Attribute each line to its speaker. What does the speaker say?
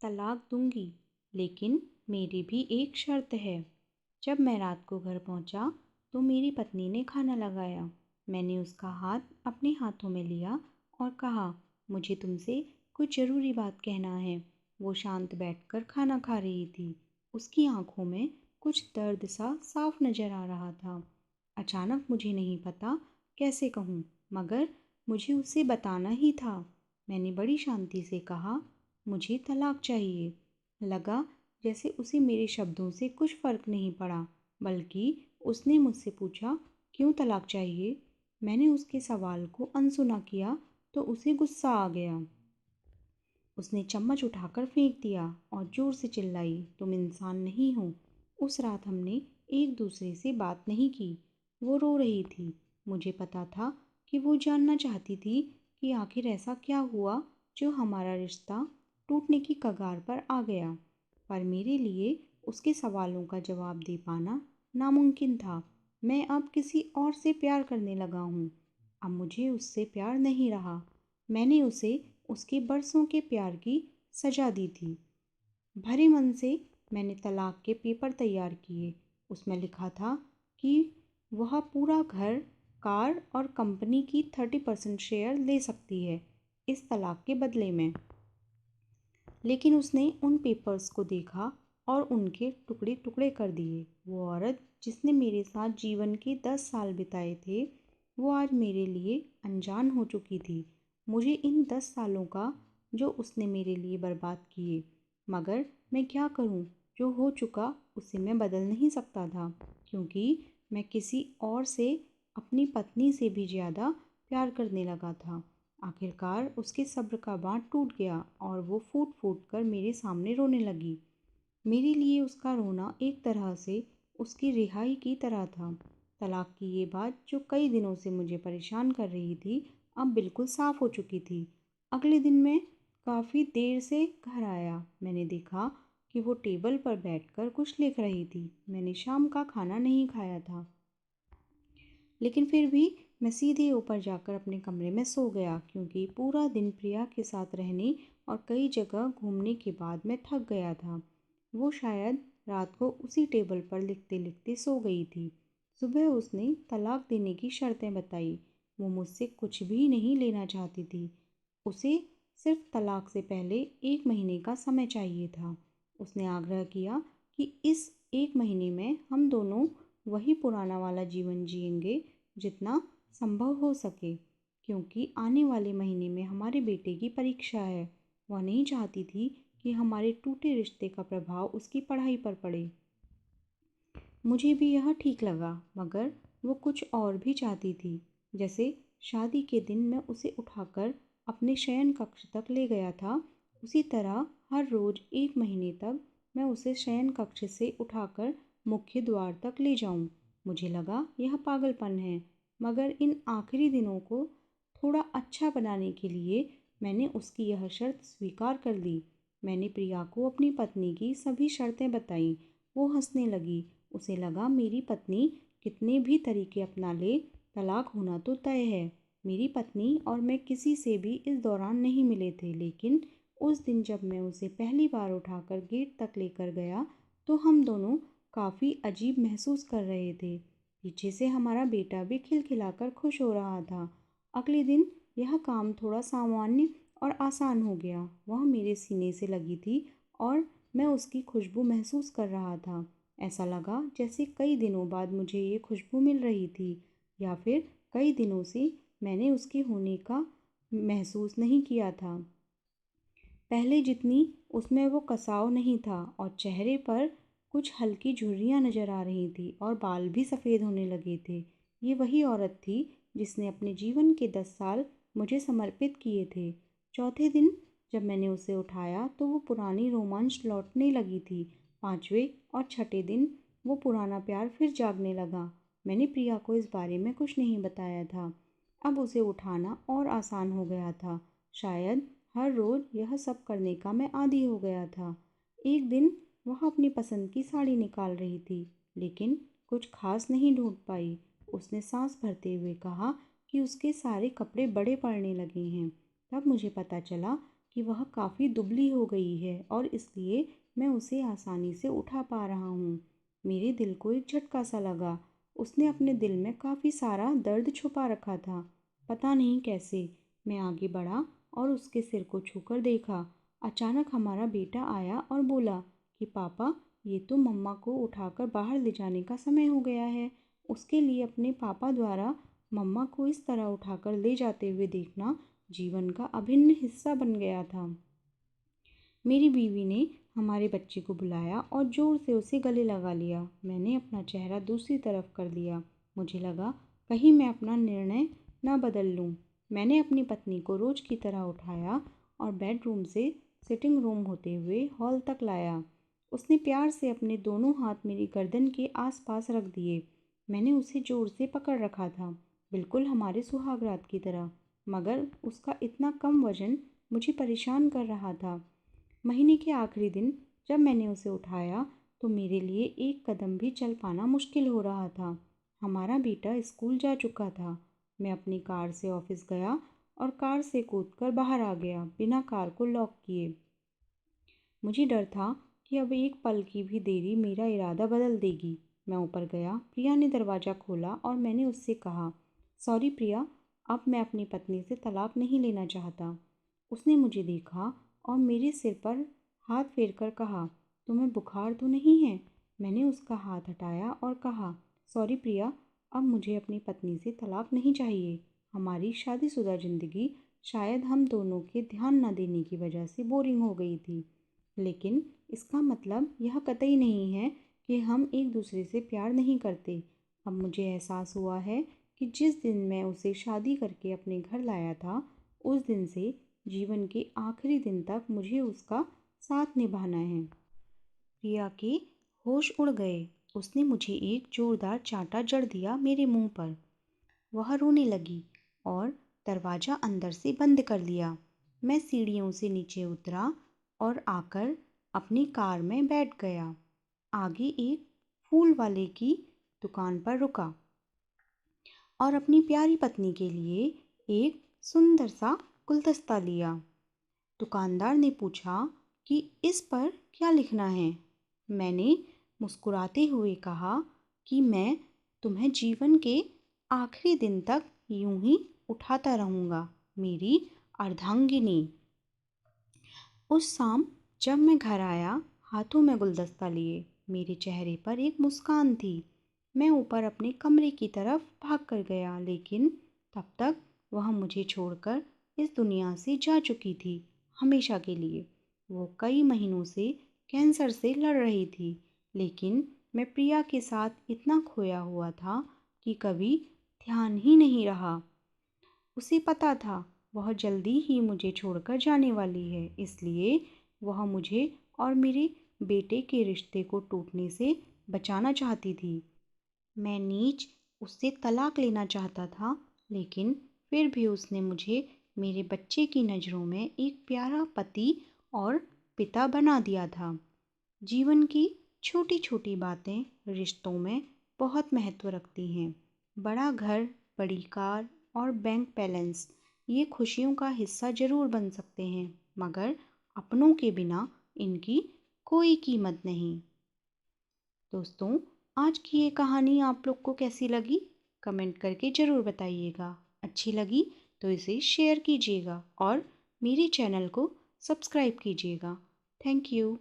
Speaker 1: तलाक दूंगी, लेकिन मेरी भी एक शर्त है। जब मैं रात को घर पहुंचा तो मेरी पत्नी ने खाना लगाया। मैंने उसका हाथ अपने हाथों में लिया और कहा, मुझे तुमसे कुछ ज़रूरी बात कहना है। वो शांत बैठकर खाना खा रही थी। उसकी आंखों में कुछ दर्द सा साफ नजर आ रहा था। अचानक मुझे नहीं पता कैसे कहूँ, मगर मुझे उसे बताना ही था। मैंने बड़ी शांति से कहा, मुझे तलाक चाहिए। लगा जैसे उसे मेरे शब्दों से कुछ फ़र्क नहीं पड़ा, बल्कि उसने मुझसे पूछा, क्यों तलाक चाहिए? मैंने उसके सवाल को अनसुना किया तो उसे गुस्सा आ गया। उसने चम्मच उठाकर फेंक दिया और ज़ोर से चिल्लाई, तुम इंसान नहीं हो। उस रात हमने एक दूसरे से बात नहीं की। वो रो रही थी। मुझे पता था कि वो जानना चाहती थी कि आखिर ऐसा क्या हुआ जो हमारा रिश्ता टूटने की कगार पर आ गया। पर मेरे लिए उसके सवालों का जवाब दे पाना नामुमकिन था। मैं अब किसी और से प्यार करने लगा हूँ। अब मुझे उससे प्यार नहीं रहा। मैंने उसे उसके बरसों के प्यार की सजा दी थी। भरे मन से मैंने तलाक के पेपर तैयार किए। उसमें लिखा था कि वह पूरा घर, कार और कंपनी की 30% शेयर ले सकती है इस तलाक के बदले में। लेकिन उसने उन पेपर्स को देखा और उनके टुकड़े टुकड़े कर दिए। वो औरत जिसने मेरे साथ जीवन के 10 साल बिताए थे, वो आज मेरे लिए अनजान हो चुकी थी। मुझे इन 10 सालों का जो उसने मेरे लिए बर्बाद किए, मगर मैं क्या करूं? जो हो चुका उसे मैं बदल नहीं सकता था, क्योंकि मैं किसी और से, अपनी पत्नी से भी ज़्यादा प्यार करने लगा था। आखिरकार उसके सब्र का बांध टूट गया और वो फूट फूट कर मेरे सामने रोने लगी। मेरे लिए उसका रोना एक तरह से उसकी रिहाई की तरह था। तलाक की ये बात जो कई दिनों से मुझे परेशान कर रही थी, अब बिल्कुल साफ हो चुकी थी। अगले दिन मैं काफ़ी देर से घर आया। मैंने देखा कि वो टेबल पर बैठकर कुछ लिख रही थी। मैंने शाम का खाना नहीं खाया था, लेकिन फिर भी मैं सीधे ऊपर जाकर अपने कमरे में सो गया, क्योंकि पूरा दिन प्रिया के साथ रहने और कई जगह घूमने के बाद मैं थक गया था। वो शायद रात को उसी टेबल पर लिखते लिखते सो गई थी। सुबह उसने तलाक देने की शर्तें बताई। वो मुझसे कुछ भी नहीं लेना चाहती थी। उसे सिर्फ तलाक से पहले 1 महीने का समय चाहिए था। उसने आग्रह किया कि इस 1 महीने में हम दोनों वही पुराना वाला जीवन जिएंगे जितना संभव हो सके, क्योंकि आने वाले महीने में हमारे बेटे की परीक्षा है। वह नहीं चाहती थी कि हमारे टूटे रिश्ते का प्रभाव उसकी पढ़ाई पर पड़े। मुझे भी यह ठीक लगा, मगर वो कुछ और भी चाहती थी। जैसे शादी के दिन मैं उसे उठाकर अपने शयन कक्ष तक ले गया था, उसी तरह हर रोज़ 1 महीने तक मैं उसे शयन कक्ष से उठाकर मुख्य द्वार तक ले जाऊं। मुझे लगा यह पागलपन है, मगर इन आखिरी दिनों को थोड़ा अच्छा बनाने के लिए मैंने उसकी यह शर्त स्वीकार कर ली। मैंने प्रिया को अपनी पत्नी की सभी शर्तें बताईं। वो हंसने लगी। उसे लगा मेरी पत्नी कितने भी तरीके अपना ले, तलाक होना तो तय है। मेरी पत्नी और मैं किसी से भी इस दौरान नहीं मिले थे, लेकिन उस दिन जब मैं उसे पहली बार उठाकर गेट तक लेकर गया तो हम दोनों काफ़ी अजीब महसूस कर रहे थे। पीछे से हमारा बेटा भी खिलखिलाकर खुश हो रहा था। अगले दिन यह काम थोड़ा सामान्य और आसान हो गया। वह मेरे सीने से लगी थी और मैं उसकी खुशबू महसूस कर रहा था। ऐसा लगा जैसे कई दिनों बाद मुझे ये खुशबू मिल रही थी, या फिर कई दिनों से मैंने उसके होने का महसूस नहीं किया था। पहले जितनी उसमें वो कसाव नहीं था और चेहरे पर कुछ हल्की झुर्रियाँ नज़र आ रही थी और बाल भी सफ़ेद होने लगे थे। ये वही औरत थी जिसने अपने जीवन के 10 साल मुझे समर्पित किए थे। चौथे दिन जब मैंने उसे उठाया तो वो पुरानी रोमांच लौटने लगी थी। 5वें और छठे दिन वो पुराना प्यार फिर जागने लगा। मैंने प्रिया को इस बारे में कुछ नहीं बताया था। अब उसे उठाना और आसान हो गया था। शायद हर रोज़ यह सब करने का मैं आदी हो गया था। एक दिन वह अपनी पसंद की साड़ी निकाल रही थी, लेकिन कुछ खास नहीं ढूंढ पाई। उसने सांस भरते हुए कहा कि उसके सारे कपड़े बड़े पड़ने लगे हैं। तब मुझे पता चला कि वह काफ़ी दुबली हो गई है और इसलिए मैं उसे आसानी से उठा पा रहा हूँ। मेरे दिल को एक झटका सा लगा। उसने अपने दिल में काफ़ी सारा दर्द छुपा रखा था। पता नहीं कैसे मैं आगे बढ़ा और उसके सिर को छूकर देखा। अचानक हमारा बेटा आया और बोला कि पापा, ये तो मम्मा को उठाकर बाहर ले जाने का समय हो गया है। उसके लिए अपने पापा द्वारा मम्मा को इस तरह उठाकर ले जाते हुए देखना जीवन का अभिन्न हिस्सा बन गया था। मेरी बीवी ने हमारे बच्चे को बुलाया और ज़ोर से उसे गले लगा लिया। मैंने अपना चेहरा दूसरी तरफ कर लिया। मुझे लगा कहीं मैं अपना निर्णय न बदल लूं। मैंने अपनी पत्नी को रोज़ की तरह उठाया और बेडरूम से सिटिंग रूम होते हुए हॉल तक लाया। उसने प्यार से अपने दोनों हाथ मेरी गर्दन के आसपास रख दिए। मैंने उसे ज़ोर से पकड़ रखा था, बिल्कुल हमारे सुहागरात की तरह, मगर उसका इतना कम वज़न मुझे परेशान कर रहा था। महीने के आखिरी दिन जब मैंने उसे उठाया तो मेरे लिए एक कदम भी चल पाना मुश्किल हो रहा था। हमारा बेटा स्कूल जा चुका था। मैं अपनी कार से ऑफिस गया और कार से कूदकर बाहर आ गया बिना कार को लॉक किए। मुझे डर था कि अब एक पल की भी देरी मेरा इरादा बदल देगी। मैं ऊपर गया। प्रिया ने दरवाज़ा खोला और मैंने उससे कहा, सॉरी प्रिया, अब मैं अपनी पत्नी से तलाक नहीं लेना चाहता। उसने मुझे देखा और मेरे सिर पर हाथ फेरकर कहा, तुम्हें बुखार तो नहीं है? मैंने उसका हाथ हटाया और कहा, सॉरी प्रिया, अब मुझे अपनी पत्नी से तलाक नहीं चाहिए। हमारी शादीशुदा ज़िंदगी शायद हम दोनों के ध्यान न देने की वजह से बोरिंग हो गई थी, लेकिन इसका मतलब यह कतई नहीं है कि हम एक दूसरे से प्यार नहीं करते। अब मुझे एहसास हुआ है कि जिस दिन मैं उसे शादी करके अपने घर लाया था, उस दिन से जीवन के आखिरी दिन तक मुझे उसका साथ निभाना है। प्रिया के होश उड़ गए। उसने मुझे एक जोरदार चांटा जड़ दिया मेरे मुंह पर। वह रोने लगी और दरवाज़ा अंदर से बंद कर लिया। मैं सीढ़ियों से नीचे उतरा और आकर अपनी कार में बैठ गया। आगे एक फूल वाले की दुकान पर रुका और अपनी प्यारी पत्नी के लिए एक सुंदर सा गुलदस्ता लिया। दुकानदार ने पूछा कि इस पर क्या लिखना है। मैंने मुस्कुराते हुए कहा कि मैं तुम्हें जीवन के आखिरी दिन तक यूं ही उठाता रहूँगा, मेरी अर्धांगिनी। उस शाम जब मैं घर आया, हाथों में गुलदस्ता लिए, मेरे चेहरे पर एक मुस्कान थी। मैं ऊपर अपने कमरे की तरफ भाग कर गया, लेकिन तब तक वह मुझे छोड़कर इस दुनिया से जा चुकी थी, हमेशा के लिए। वो कई महीनों से कैंसर से लड़ रही थी, लेकिन मैं प्रिया के साथ इतना खोया हुआ था कि कभी ध्यान ही नहीं रहा। उसे पता था वह जल्दी ही मुझे छोड़कर जाने वाली है, इसलिए वह मुझे और मेरे बेटे के रिश्ते को टूटने से बचाना चाहती थी। मैं नीच उससे तलाक लेना चाहता था, लेकिन फिर भी उसने मुझे मेरे बच्चे की नज़रों में एक प्यारा पति और पिता बना दिया था। जीवन की छोटी छोटी बातें रिश्तों में बहुत महत्व रखती हैं। बड़ा घर, बड़ी कार और बैंक बैलेंस ये खुशियों का हिस्सा ज़रूर बन सकते हैं, मगर अपनों के बिना इनकी कोई कीमत नहीं। दोस्तों, आज की ये कहानी आप लोग को कैसी लगी? कमेंट करके ज़रूर बताइएगा। अच्छी लगी तो इसे शेयर कीजिएगा और मेरे चैनल को सब्सक्राइब कीजिएगा। Thank you.